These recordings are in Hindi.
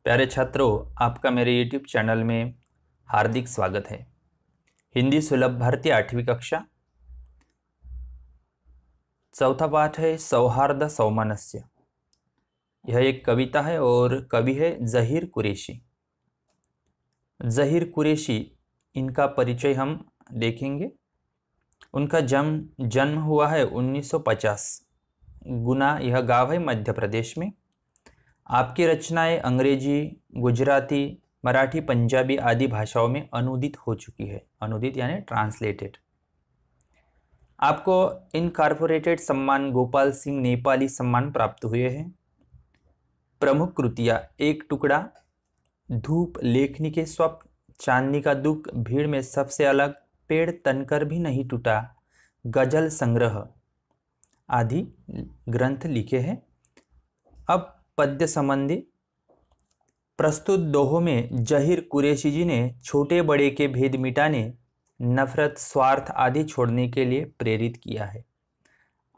प्यारे छात्रों, आपका मेरे YouTube चैनल में हार्दिक स्वागत है। हिंदी सुलभ भारतीय 8वीं कक्षा, चौथा पाठ है सौहार्द सौमनस्य। यह एक कविता है और कवि है ज़हीर कुरैशी। ज़हीर कुरैशी, इनका परिचय हम देखेंगे। उनका जन्म हुआ है 1950। गुना यह गाँव है मध्य प्रदेश में। आपकी रचनाएं अंग्रेजी, गुजराती, मराठी, पंजाबी आदि भाषाओं में अनुदित हो चुकी है। अनुदित यानी ट्रांसलेटेड। आपको इनकॉर्पोरेटेड सम्मान गोपाल सिंह नेपाली सम्मान प्राप्त हुए हैं। प्रमुख कृतियाँ: एक टुकड़ा, धूप, लेखनी के स्वप्न, चांदनी का दुख, भीड़ में सबसे अलग, पेड़ तनकर भी नहीं टूटा, गजल संग्रह आदि ग्रंथ लिखे हैं। अब पद्य संबंधी प्रस्तुत दोहों में ज़हीर कुरैशी जी ने छोटे बड़े के भेद मिटाने, नफरत, स्वार्थ आदि छोड़ने के लिए प्रेरित किया है।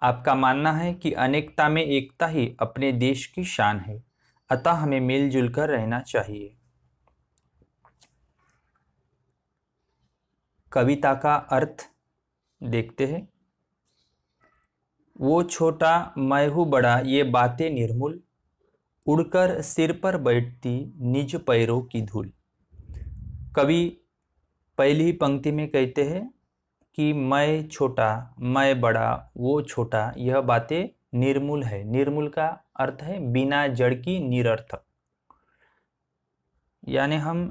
आपका मानना है कि अनेकता में एकता ही अपने देश की शान है, अतः हमें मिलजुल कर रहना चाहिए। कविता का अर्थ देखते हैं। वो छोटा मैं हूँ बड़ा, ये बातें निर्मूल, उड़कर सिर पर बैठती निज पैरों की धूल। कवि पहली ही पंक्ति में कहते हैं कि मैं छोटा, मैं बड़ा, वो छोटा, यह बातें निर्मूल है। निर्मूल का अर्थ है बिना जड़ की, निरर्थक। यानी हम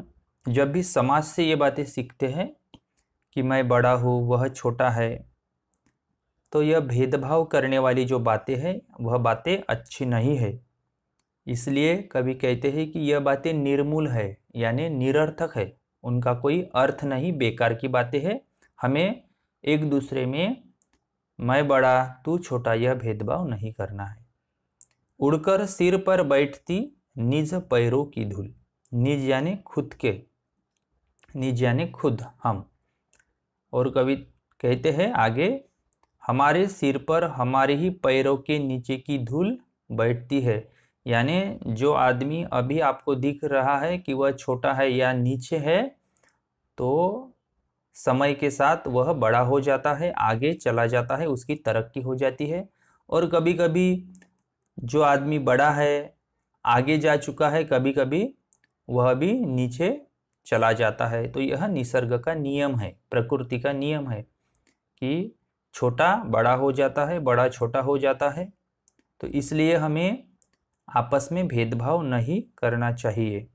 जब भी समाज से ये बातें सीखते हैं कि मैं बड़ा हूँ, वह छोटा है, तो यह भेदभाव करने वाली जो बातें हैं वह बातें अच्छी नहीं है। इसलिए कवि कहते हैं कि यह बातें निर्मूल है, यानी निरर्थक है, उनका कोई अर्थ नहीं, बेकार की बातें हैं। हमें एक दूसरे में मैं बड़ा तू छोटा यह भेदभाव नहीं करना है। उड़कर सिर पर बैठती निज पैरों की धूल। निज यानी खुद के, निज यानी खुद, हम। और कवि कहते हैं आगे, हमारे सिर पर हमारे ही पैरों के नीचे की धूल बैठती है। यानी जो आदमी अभी आपको दिख रहा है कि वह छोटा है या नीचे है, तो समय के साथ वह बड़ा हो जाता है, आगे चला जाता है, उसकी तरक्की हो जाती है। और कभी कभी जो आदमी बड़ा है, आगे जा चुका है, कभी कभी वह भी नीचे चला जाता है। तो यह निसर्ग का नियम है, प्रकृति का नियम है कि छोटा बड़ा हो जाता है, बड़ा छोटा हो जाता है। तो इसलिए हमें आपस में भेदभाव नहीं करना चाहिए।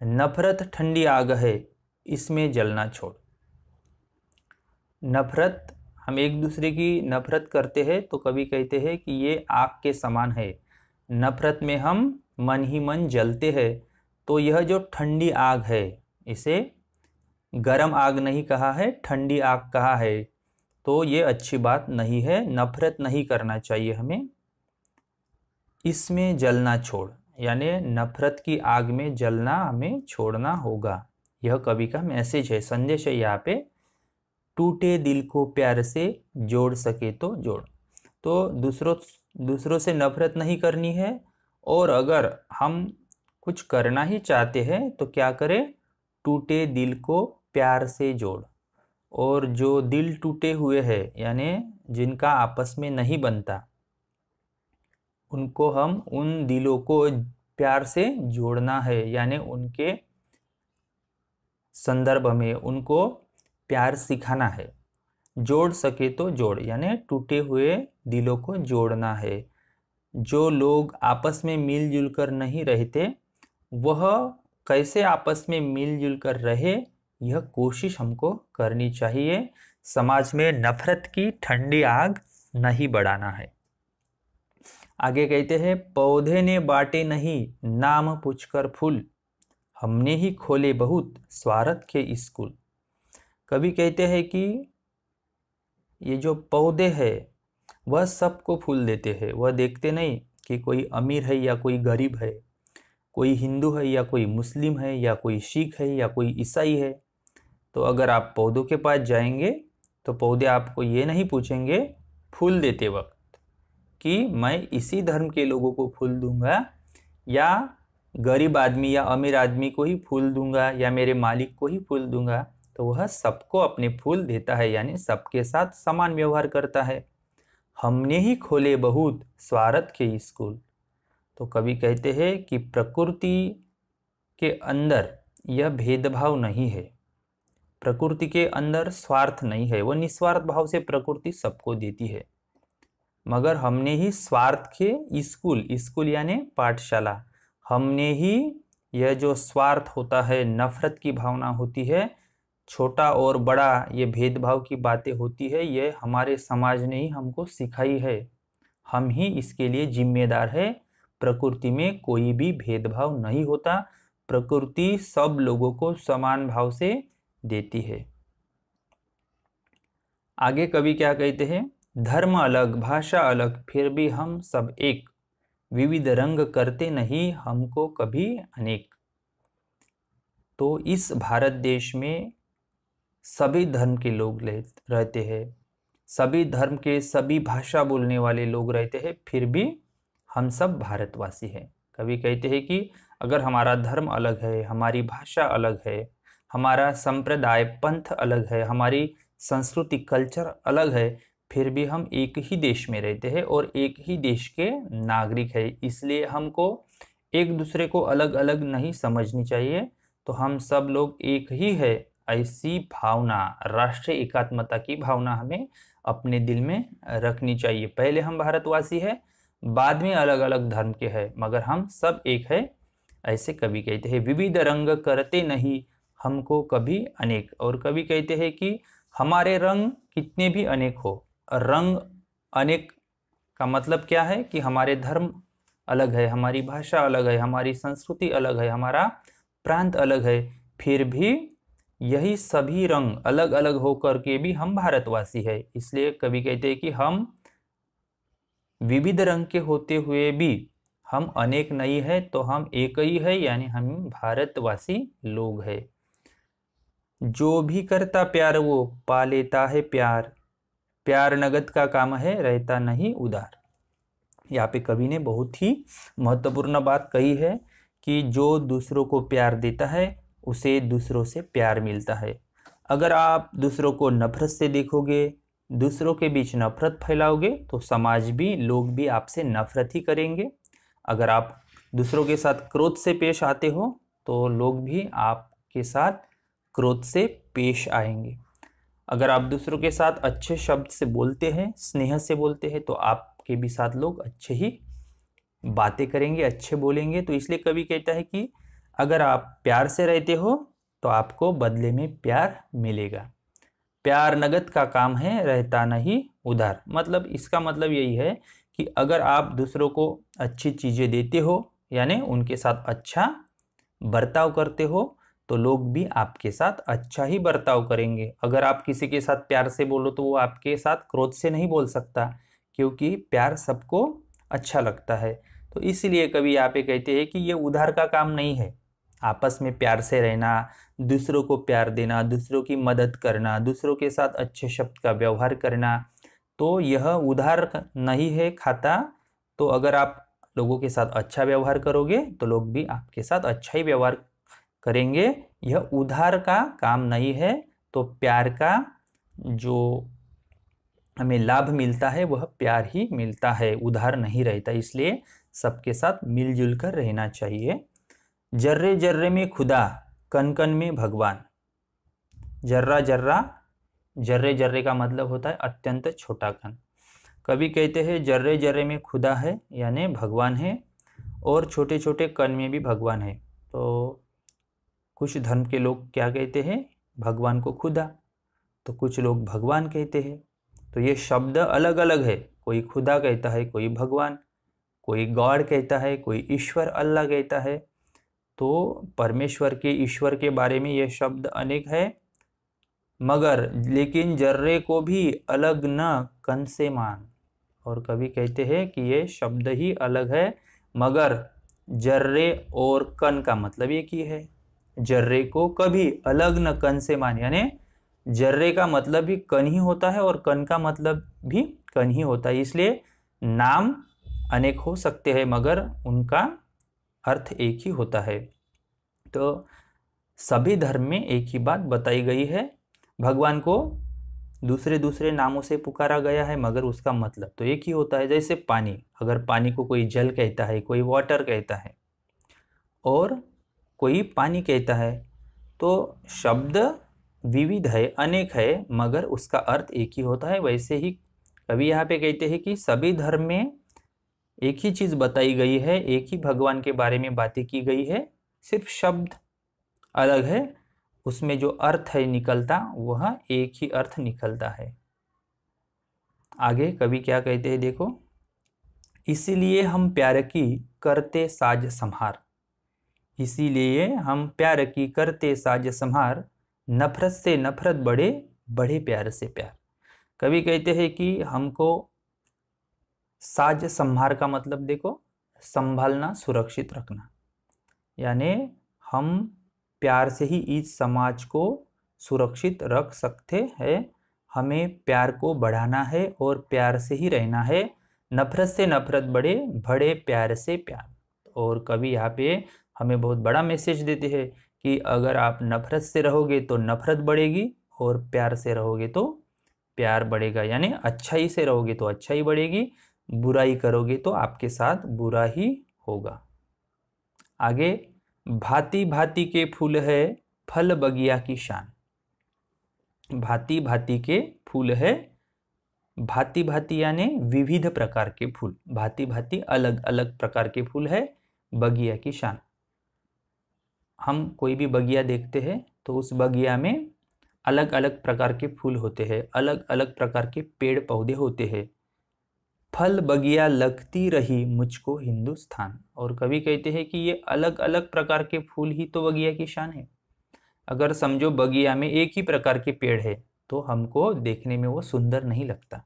नफरत ठंडी आग है, इसमें जलना छोड़। नफरत, हम एक दूसरे की नफरत करते हैं तो कभी कहते हैं कि ये आग के समान है। नफरत में हम मन ही मन जलते हैं। तो यह जो ठंडी आग है, इसे गरम आग नहीं कहा है, ठंडी आग कहा है। तो ये अच्छी बात नहीं है, नफरत नहीं करना चाहिए हमें। इसमें जलना छोड़, यानी नफरत की आग में जलना हमें छोड़ना होगा। यह कवि का मैसेज है, संदेश है यहाँ पे। टूटे दिल को प्यार से जोड़ सके तो जोड़। तो दूसरों से नफरत नहीं करनी है। और अगर हम कुछ करना ही चाहते हैं तो क्या करें? टूटे दिल को प्यार से जोड़। और जो दिल टूटे हुए हैं, यानी जिनका आपस में नहीं बनता, उनको हम, उन दिलों को प्यार से जोड़ना है। यानी उनके संदर्भ में उनको प्यार सिखाना है। जोड़ सके तो जोड़, यानी टूटे हुए दिलों को जोड़ना है। जो लोग आपस में मिलजुल कर नहीं रहते, वह कैसे आपस में मिलजुल कर रहे, यह कोशिश हमको करनी चाहिए। समाज में नफरत की ठंडी आग नहीं बढ़ाना है। आगे कहते हैं, पौधे ने बांटे नहीं नाम पूछकर फूल, हमने ही खोले बहुत स्वार्थ के स्कूल। कवि कहते हैं कि ये जो पौधे हैं वह सबको फूल देते हैं। वह देखते नहीं कि कोई अमीर है या कोई गरीब है, कोई हिंदू है या कोई मुस्लिम है, या कोई सिख है या कोई ईसाई है। तो अगर आप पौधों के पास जाएंगे तो पौधे आपको ये नहीं पूछेंगे फूल देते वक्त कि मैं इसी धर्म के लोगों को फूल दूंगा या गरीब आदमी या अमीर आदमी को ही फूल दूंगा या मेरे मालिक को ही फूल दूंगा, तो वह सबको अपने फूल देता है, यानी सबके साथ समान व्यवहार करता है। हमने ही खोले बहुत स्वार्थ के स्कूल। तो कवि कहते हैं कि प्रकृति के अंदर यह भेदभाव नहीं है, प्रकृति के अंदर स्वार्थ नहीं है, वह निस्वार्थ भाव से प्रकृति सबको देती है, मगर हमने ही स्वार्थ के स्कूल, स्कूल यानी पाठशाला, हमने ही यह जो स्वार्थ होता है, नफरत की भावना होती है, छोटा और बड़ा ये भेदभाव की बातें होती है, ये हमारे समाज ने ही हमको सिखाई है, हम ही इसके लिए जिम्मेदार है। प्रकृति में कोई भी भेदभाव नहीं होता, प्रकृति सब लोगों को समान भाव से देती है। आगे कवि क्या कहते हैं, धर्म अलग भाषा अलग फिर भी हम सब एक, विविध रंग करते नहीं हमको कभी अनेक। तो इस भारत देश में सभी धर्म के लोग रहते हैं, सभी धर्म के सभी भाषा बोलने वाले लोग रहते हैं, फिर भी हम सब भारतवासी हैं। कवि कहते हैं कि अगर हमारा धर्म अलग है, हमारी भाषा अलग है, हमारा संप्रदाय पंथ अलग है, हमारी संस्कृति कल्चर अलग है, फिर भी हम एक ही देश में रहते हैं और एक ही देश के नागरिक हैं। इसलिए हमको एक दूसरे को अलग अलग नहीं समझनी चाहिए, तो हम सब लोग एक ही है, ऐसी भावना, राष्ट्रीय एकात्मता की भावना हमें अपने दिल में रखनी चाहिए। पहले हम भारतवासी हैं, बाद में अलग अलग धर्म के हैं, मगर हम सब एक है, ऐसे कवि कहते हैं। विविध रंग करते नहीं हमको कभी अनेक। और कवि कहते हैं कि हमारे रंग कितने भी अनेक हो, रंग अनेक का मतलब क्या है कि हमारे धर्म अलग है, हमारी भाषा अलग है, हमारी संस्कृति अलग है, हमारा प्रांत अलग है, फिर भी यही सभी रंग अलग अलग होकर के भी हम भारतवासी है। इसलिए कवि कहते हैं कि हम विविध रंग के होते हुए भी हम अनेक नहीं है, तो हम एक ही है, यानी हम भारतवासी लोग हैं। जो भी करता प्यार वो पा लेता है प्यार, प्यार नगद का काम है रहता नहीं उधार। यहाँ पे कवि ने बहुत ही महत्वपूर्ण बात कही है कि जो दूसरों को प्यार देता है उसे दूसरों से प्यार मिलता है। अगर आप दूसरों को नफरत से देखोगे, दूसरों के बीच नफरत फैलाओगे, तो समाज भी, लोग भी आपसे नफरत ही करेंगे। अगर आप दूसरों के साथ क्रोध से पेश आते हो तो लोग भी आपके साथ क्रोध से पेश आएंगे। अगर आप दूसरों के साथ अच्छे शब्द से बोलते हैं, स्नेह से बोलते हैं, तो आपके भी साथ लोग अच्छे ही बातें करेंगे, अच्छे बोलेंगे। तो इसलिए कवि कहता है कि अगर आप प्यार से रहते हो तो आपको बदले में प्यार मिलेगा। प्यार नगद का काम है रहता नहीं उधार। मतलब इसका मतलब यही है कि अगर आप दूसरों को अच्छी चीज़ें देते हो, यानी उनके साथ अच्छा बर्ताव करते हो, तो लोग भी आपके साथ अच्छा ही बर्ताव करेंगे। अगर आप किसी के साथ प्यार से बोलो तो वो आपके साथ क्रोध से नहीं बोल सकता, क्योंकि प्यार सबको अच्छा लगता है। तो इसलिए कवि यहाँ पे कहते हैं कि ये उधार का काम नहीं है। आपस में प्यार से रहना, दूसरों को प्यार देना, दूसरों की मदद करना, दूसरों के साथ अच्छे शब्द का व्यवहार करना, तो यह उधार नहीं है खाता। तो अगर आप लोगों के साथ अच्छा व्यवहार करोगे तो लोग भी आपके साथ अच्छा ही व्यवहार करेंगे। यह उधार का काम नहीं है। तो प्यार का जो हमें लाभ मिलता है वह प्यार ही मिलता है, उधार नहीं रहता। इसलिए सबके साथ मिलजुल कर रहना चाहिए। जर्रे जर्रे में खुदा, कन कन में भगवान। जर्रा जर्रा, जर्रे जर्रे का मतलब होता है अत्यंत छोटा कण। कवि कहते हैं जर्रे जर्रे में खुदा है, यानी भगवान है, और छोटे छोटे कण में भी भगवान है। तो कुछ धर्म के लोग क्या कहते हैं, भगवान को खुदा, तो कुछ लोग भगवान कहते हैं। तो ये शब्द अलग अलग है, कोई खुदा कहता है, कोई भगवान, कोई गॉड कहता है, कोई ईश्वर अल्लाह कहता है। तो परमेश्वर के, ईश्वर के बारे में ये शब्द अनेक है, मगर लेकिन जर्रे को भी अलग न कन से मान। और कवि कहते हैं कि ये शब्द ही अलग है, मगर जर्रे और कन का मतलब एक ही है। जर्रे को कभी अलग न कन से मान, यानी जर्रे का मतलब भी कन ही होता है और कन का मतलब भी कन ही होता है। इसलिए नाम अनेक हो सकते हैं, मगर उनका अर्थ एक ही होता है। तो सभी धर्म में एक ही बात बताई गई है। भगवान को दूसरे दूसरे नामों से पुकारा गया है मगर उसका मतलब तो एक ही होता है। जैसे पानी, अगर पानी को कोई जल कहता है, कोई वाटर कहता है और कोई पानी कहता है, तो शब्द विविध है, अनेक है, मगर उसका अर्थ एक ही होता है। वैसे ही कवि यहाँ पे कहते हैं कि सभी धर्म में एक ही चीज़ बताई गई है, एक ही भगवान के बारे में बातें की गई है, सिर्फ शब्द अलग है, उसमें जो अर्थ है निकलता वह एक ही अर्थ निकलता है। आगे कवि क्या कहते हैं देखो, इसीलिए हम प्यार की करते साज संहार, इसीलिए हम प्यार की करते साज संहार, नफरत से नफरत बढ़े, बढ़े प्यार से प्यार। कवि कहते हैं कि हमको साज संहार का मतलब देखो, संभालना, सुरक्षित रखना, यानी हम प्यार से ही इस समाज को सुरक्षित रख सकते हैं। हमें प्यार को बढ़ाना है और प्यार से ही रहना है। नफरत से नफरत बढ़े, बढ़े प्यार से प्यार। और कवि यहाँ पे हमें बहुत बड़ा मैसेज देते हैं कि अगर आप नफरत से रहोगे तो नफरत बढ़ेगी और प्यार से रहोगे तो प्यार बढ़ेगा। यानी अच्छाई से रहोगे तो अच्छाई बढ़ेगी, बुराई करोगे तो आपके साथ बुरा ही होगा। आगे, भांति भांति के फूल है फल बगिया की शान, भांति भांति के फूल है, भांति भांति यानी विविध प्रकार के फूल, भांति भांति अलग अलग प्रकार के फूल है बगिया की शान। हम कोई भी बगिया देखते हैं तो उस बगिया में अलग अलग प्रकार के फूल होते हैं, अलग अलग प्रकार के पेड़ पौधे होते हैं। फल बगिया लगती रही मुझको हिंदुस्तान। और कवि कहते हैं कि ये अलग अलग प्रकार के फूल ही तो बगिया की शान है। अगर समझो बगिया में एक ही प्रकार के पेड़ है तो हमको देखने में वो सुंदर नहीं लगता।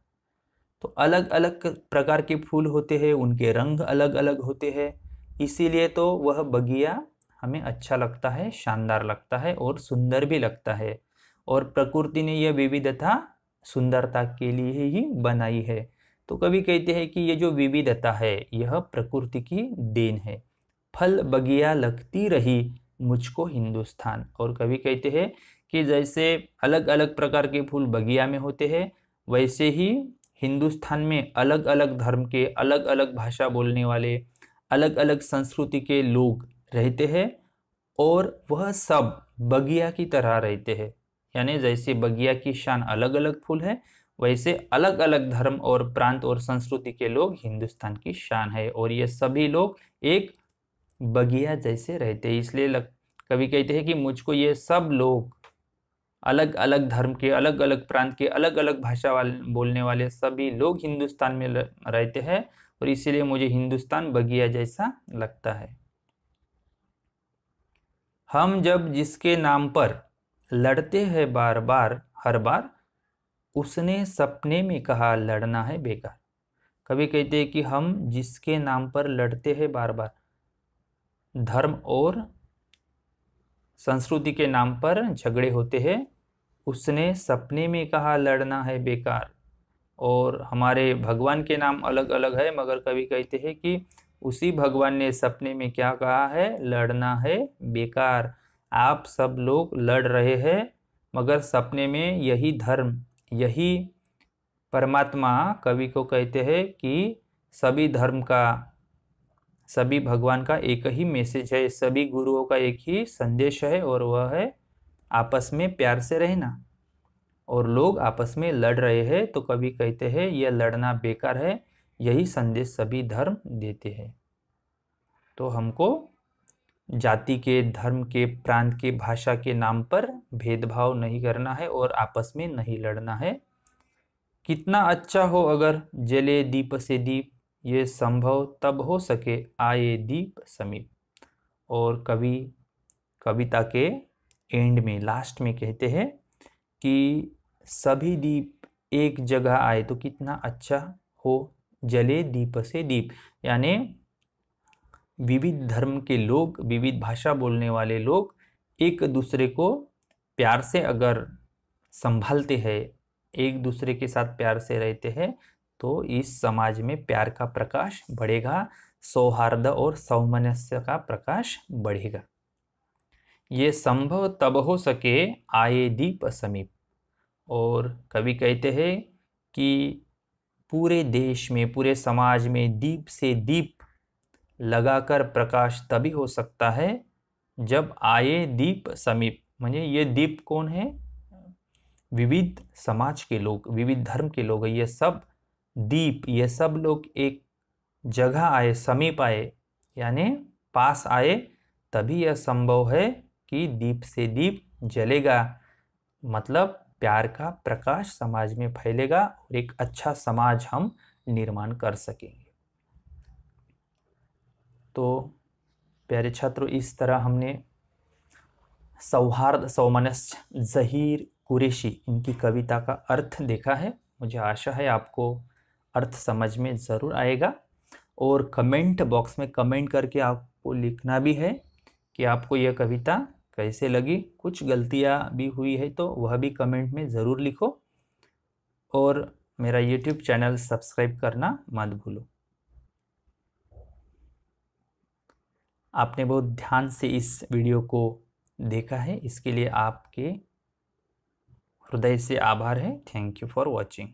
तो अलग अलग प्रकार के फूल होते हैं, उनके रंग अलग अलग होते हैं, इसीलिए तो वह बगिया हमें अच्छा लगता है, शानदार लगता है और सुंदर भी लगता है। और प्रकृति ने यह विविधता सुंदरता के लिए ही बनाई है। तो कवि कहते हैं कि ये जो विविधता है यह प्रकृति की देन है। फल बगिया लगती रही मुझको हिंदुस्तान। और कवि कहते हैं कि जैसे अलग अलग प्रकार के फूल बगिया में होते हैं, वैसे ही हिंदुस्तान में अलग अलग धर्म के, अलग अलग भाषा बोलने वाले, अलग अलग संस्कृति के लोग रहते हैं और वह सब बगिया की तरह रहते हैं। यानी जैसे बगिया की शान अलग अलग फूल है, वैसे अलग अलग धर्म और प्रांत और संस्कृति के लोग हिंदुस्तान की शान है और ये सभी लोग एक बगिया जैसे रहते हैं। इसलिए कवि कहते हैं कि मुझको ये सब लोग अलग अलग धर्म के, अलग अलग प्रांत के, अलग अलग भाषा बोलने वाले सभी लोग हिंदुस्तान में रहते हैं और इसीलिए मुझे हिंदुस्तान बगिया जैसा लगता है। हम जब जिसके नाम पर लड़ते हैं बार बार हर बार, उसने सपने में कहा लड़ना है बेकार। कवि कहते हैं कि हम जिसके नाम पर लड़ते हैं बार बार, धर्म और संस्कृति के नाम पर झगड़े होते हैं, उसने सपने में कहा लड़ना है बेकार। और हमारे भगवान के नाम अलग अलग है, मगर कवि कहते हैं कि उसी भगवान ने सपने में क्या कहा है, लड़ना है बेकार। आप सब लोग लड़ रहे हैं मगर सपने में यही धर्म, यही परमात्मा कवि को कहते हैं कि सभी धर्म का, सभी भगवान का एक ही मैसेज है, सभी गुरुओं का एक ही संदेश है और वह है आपस में प्यार से रहना। और लोग आपस में लड़ रहे हैं तो कवि कहते हैं यह लड़ना बेकार है, यही संदेश सभी धर्म देते हैं। तो हमको जाति के, धर्म के, प्रांत के, भाषा के नाम पर भेदभाव नहीं करना है और आपस में नहीं लड़ना है। कितना अच्छा हो अगर जले दीप से दीप, ये संभव तब हो सके आए दीप समीप। और कवि कविता के एंड में, लास्ट में कहते हैं कि सभी दीप एक जगह आए तो कितना अच्छा हो, जले दीप से दीप। यानी विविध धर्म के लोग, विविध भाषा बोलने वाले लोग एक दूसरे को प्यार से अगर संभालते हैं, एक दूसरे के साथ प्यार से रहते हैं, तो इस समाज में प्यार का प्रकाश बढ़ेगा, सौहार्द और सामंजस्य का प्रकाश बढ़ेगा। ये संभव तब हो सके आए दीप समीप। और कवि कहते हैं कि पूरे देश में, पूरे समाज में दीप से दीप लगाकर प्रकाश तभी हो सकता है जब आए दीप समीप। म्हणजे ये दीप कौन है? विविध समाज के लोग, विविध धर्म के लोग, ये सब दीप, ये सब लोग एक जगह आए, समीप आए, यानी पास आए, तभी यह संभव है कि दीप से दीप जलेगा। मतलब प्यार का प्रकाश समाज में फैलेगा और एक अच्छा समाज हम निर्माण कर सकेंगे। तो प्यारे छात्रों, इस तरह हमने सौहार्द, सौमनस्य, ज़हीर कुरैशी इनकी कविता का अर्थ देखा है। मुझे आशा है आपको अर्थ समझ में ज़रूर आएगा। और कमेंट बॉक्स में कमेंट करके आपको लिखना भी है कि आपको यह कविता कैसे लगी। कुछ गलतियाँ भी हुई है तो वह भी कमेंट में ज़रूर लिखो। और मेरा YouTube चैनल सब्सक्राइब करना मत भूलो। आपने बहुत ध्यान से इस वीडियो को देखा है, इसके लिए आपके हृदय से आभार है। Thank you for watching.